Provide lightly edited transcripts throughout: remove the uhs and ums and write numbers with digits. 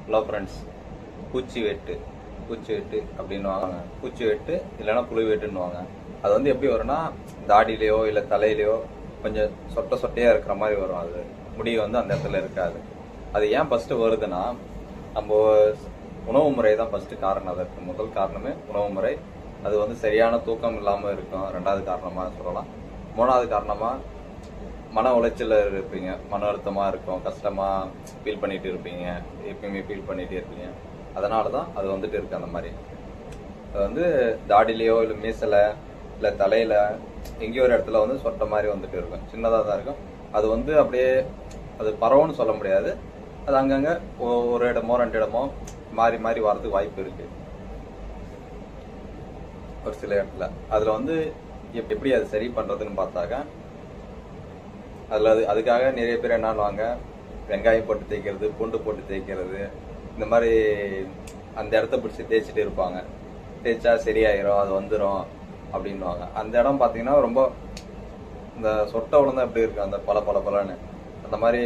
Hello friends, பூச்சி வெட்டு அப்படின்னுவாங்க. பூச்சி வெட்டு இல்லைன்னா புழு வெட்டுன்னுவாங்க. அது வந்து எப்படி வரும்னா, தாடியிலையோ இல்லை தலையிலையோ கொஞ்சம் சொட்டையாக இருக்கிற மாதிரி வரும். அது முடி வந்து அந்த இடத்துல இருக்காது. அது ஏன் ஃபஸ்ட்டு வருதுன்னா, நம்ம உணவு முறை தான் ஃபஸ்ட்டு காரணம். அதற்கு முதல் காரணமே உணவு முறை. அது வந்து சரியான தூக்கம் இல்லாமல் இருக்கும், ரெண்டாவது காரணமாக சொல்லலாம். மூணாவது காரணமாக மன உளைச்சல் இருப்பீங்க, மன அழுத்தமாக இருக்கும், கஷ்டமாக ஃபீல் பண்ணிட்டு இருப்பீங்க, எப்பயுமே ஃபீல் பண்ணிகிட்டே இருப்பீங்க. அதனால தான் அது வந்துட்டு இருக்கு. அந்த மாதிரி அது வந்து தாடிலையோ இல்லை மீசலை இல்லை தலையில் எங்கேயோ ஒரு இடத்துல வந்து சொட்ட மாதிரி வந்துட்டு இருக்கும். சின்னதாக தான் இருக்கும். அது வந்து அப்படியே அது பரவுன்னு சொல்ல முடியாது. அது அங்கங்கே ஒரு இடமோ 2 இடமோ மாறி மாறி வரதுக்கு வாய்ப்பு இருக்குது ஒரு சில இடத்துல. அதில் வந்து எப்படி அது சரி பண்ணுறதுன்னு பார்த்தாக்க, அதுக்காக நிறைய பேர் என்னன்னுவாங்க, வெங்காயம் போட்டு தேய்க்கிறது, பூண்டு போட்டு தேய்க்கிறது, இந்த மாதிரி அந்த இடத்த பிடிச்சி தேய்ச்சிட்டு இருப்பாங்க. தேய்ச்சா சரியாயிரும், அது வந்துடும் அப்படின்வாங்க. அந்த இடம் பார்த்தீங்கன்னா ரொம்ப இந்த சொட்டை விழுந்தா எப்படி இருக்கு, அந்த பலன்னு அந்த மாதிரி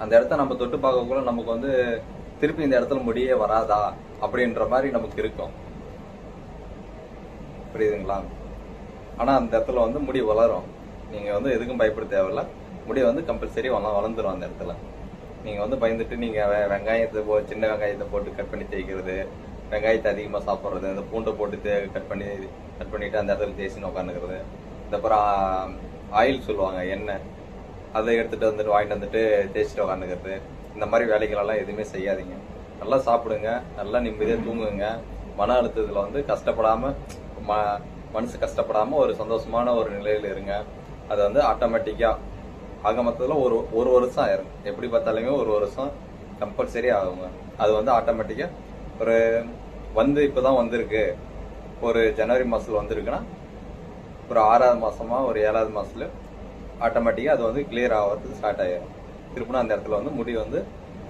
அந்த இடத்த நம்ம தொட்டு பார்க்கக்குள்ள நமக்கு வந்து திருப்பி இந்த இடத்துல முடியே வராதா அப்படின்ற மாதிரி நமக்கு இருக்கும். புரியுதுங்களா? ஆனால் அந்த இடத்துல வந்து முடி வளரும். நீங்கள் வந்து எதுக்கும் பயப்பட தேவையில்ல. முடி வந்து கம்பல்சரி வளர்ந்துடும் அந்த இடத்துல. நீங்கள் வந்து பயந்துட்டு நீங்கள் வெங்காயத்தை சின்ன வெங்காயத்தை போட்டு கட் பண்ணி தேய்க்கிறது, வெங்காயத்தை அதிகமாக சாப்பிட்றது, இந்த பூண்டை போட்டு கட் பண்ணிவிட்டு அந்த இடத்துல தேய்ச்சின்னு உட்காந்துக்கிறது, இதுக்கப்புறம் ஆயில் சொல்லுவாங்க, எண்ணெய், அதை எடுத்துகிட்டு வந்துட்டு வாங்கிட்டு வந்துட்டு தேய்ச்சிட்டு உட்காந்துக்கிறது, இந்த மாதிரி வேலைகளெல்லாம் எதுவுமே செய்யாதீங்க. நல்லா சாப்பிடுங்க, நல்லா நிம்மதியாக தூங்குங்க. மன அழுத்தத்தில் வந்து கஷ்டப்படாமல் மனசு கஷ்டப்படாமல் ஒரு சந்தோஷமான ஒரு நிலையில் இருங்க. அது வந்து ஆட்டோமேட்டிக்காக ஆக மொத்தத்தில் ஒரு வருஷம் ஆயிரும். எப்படி பார்த்தாலுமே ஒரு வருஷம் கம்பல்சரி ஆகுங்க. அது வந்து ஆட்டோமேட்டிக்காக ஒரு வந்து இப்போ தான் வந்திருக்கு, ஒரு ஜனவரி மாதத்தில் வந்திருக்குன்னா ஒரு 6வது மாதமா ஒரு 7வது மாதத்துல ஆட்டோமேட்டிக்காக அது வந்து கிளியர் ஆகிறதுக்கு ஸ்டார்ட் ஆகிடும். திருப்பினா அந்த இடத்துல வந்து முடி வந்து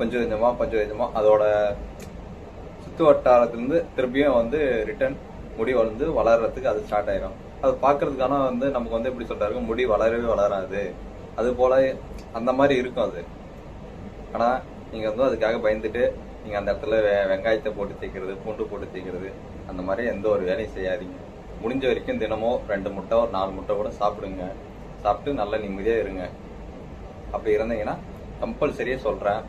கொஞ்சம் கொஞ்சமாக அதோட சுற்று வட்டாரத்துலேருந்து திருப்பியும் வந்து ரிட்டர்ன் முடி வந்து வளர்கிறதுக்கு அது ஸ்டார்ட் ஆயிடும். அது பார்க்கறதுக்கான வந்து நமக்கு வந்து எப்படி சொல்றாரு, முடி வளரவே வளராது, அது போல அந்த மாதிரி இருக்கும் அது. ஆனால் நீங்கள் வந்து அதுக்காக பயந்துட்டு நீங்கள் அந்த இடத்துல வெங்காயத்தை போட்டு தேய்க்கிறது, பூண்டு போட்டு தேய்க்கிறது, அந்த மாதிரி எந்த ஒரு வேலையும் செய்யாதீங்க. முடிஞ்ச வரைக்கும் தினமும் 2 முட்டை ஒரு 4 முட்டை கூட சாப்பிடுங்க. சாப்பிட்டு நல்லா நிம்மதியாக இருங்க. அப்படி இருந்தீங்கன்னா கம்பல்சரியாக சொல்கிறேன்,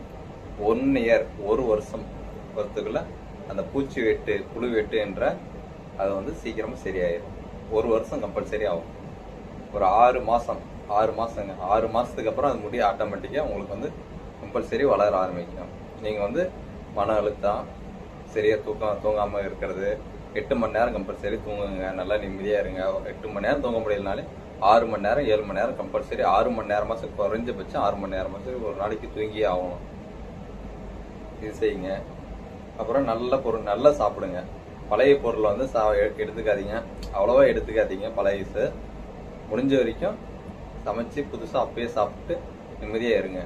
1 இயர், ஒரு வருஷம் வரத்துக்குள்ள அந்த பூச்சி வெட்டு புழு வெட்டு என்ற அது வந்து சீக்கிரமாக சரியாயிடும். ஒரு வருஷம் கம்பல்சரி ஆகும். ஒரு 6 மாதங்க 6 மாதத்துக்கு அப்புறம் அது முடி ஆட்டோமேட்டிக்காக உங்களுக்கு வந்து கம்பல்சரி வளர ஆரம்பிக்கும். நீங்கள் வந்து மன அழுத்தம், சரியாக தூங்காமல் இருக்கிறது, 8 மணி நேரம் கம்பல்சரி தூங்குங்க, நல்லா நிம்மதியாக இருங்க. 8 மணி நேரம் தூங்க முடியலனாலே 6 மணி நேரம் 7 மணி நேரம் கம்பல்சரி, 6 மணி நேரமாச்சு குறைஞ்சபட்சம் 6 மணி நேரமாச்சு ஒரு நாளைக்கு தூங்கியே ஆகணும். இது செய்யுங்க. அப்புறம் நல்ல பொருள் நல்லா சாப்பிடுங்க. பழைய பொருளை வந்து எடுத்துக்காதீங்க, அவ்வளோவா எடுத்துக்காதீங்க. பழையசு முடிஞ்ச வரைக்கும் சமைச்சு புதுசாக அப்பயே சாப்பிட்டு நிம்மதியாக இருங்க.